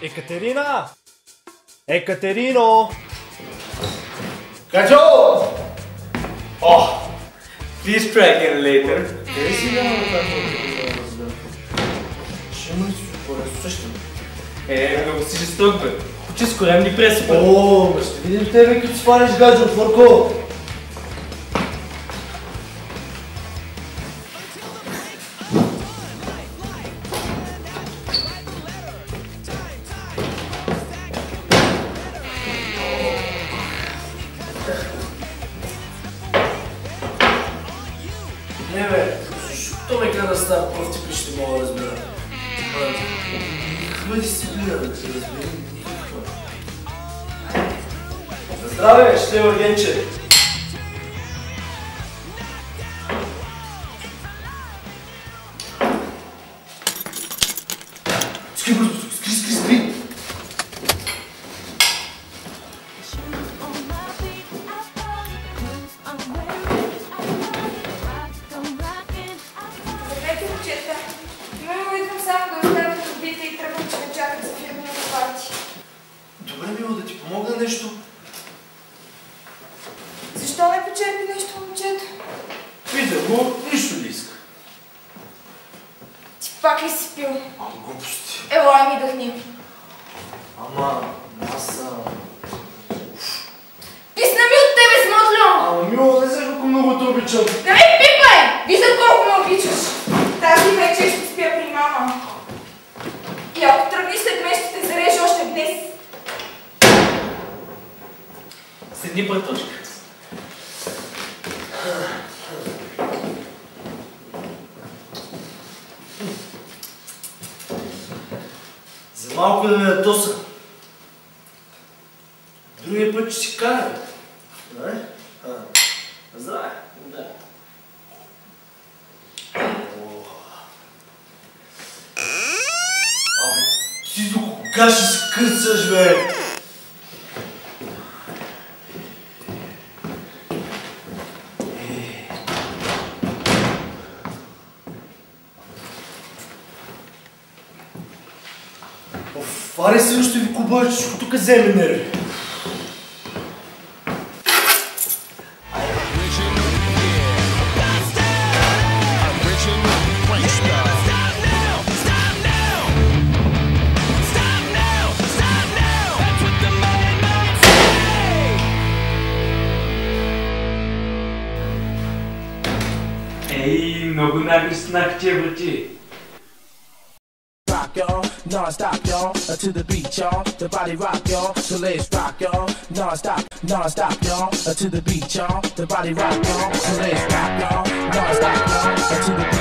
Екатерина! Екатерино! Качо! Oh, please try again later. Къде си няма да кажа? Ще има ли си по-разсъщен? Много си жесток, бе. Куче с корем ни пресипа. О, ще видим тебе като свалиш гадже от Фарко. Не бе, защо ме гледа с тази профтипи, ще мога да разбера. Никаква дисциплина, да се разбери, никаква. За здраве, ще е Варгенче. Скри бързо, скри. Добре, мило, да ти помогна нещо. Защо не почерпи нещо, момчето? Пита го, нищо не иска. Ти пак ли си пил? Глупости. Елай ми дъхни. Ама, аз съм... Писна ми от тебе, смотрю! Ама, мило, не знаеш колко много те обичам. Не ме пипай! Виждам колко ме обичаш. Тази вечер ще спя при мама. И ако тръгнеш след мен, ще те зарежа още днес. Седни, браточка. За малко да ме ядоса. Другия път ще си кара. Здраве? Здраве. Да. Абе, ти до кога ще се кърцаш, бе? Аре си ще ви кубаваш, защото тук вземе нерви. Ей, много нагръснах, че брати. Y'all, non-stop, y'all, to the beat, y'all, the body rock, y'all, so let's rock, y'all, non-stop, y'all, to the beat, y'all, the body rock, y'all, so let's rock, y'all, non-stop, y'all, to the beat.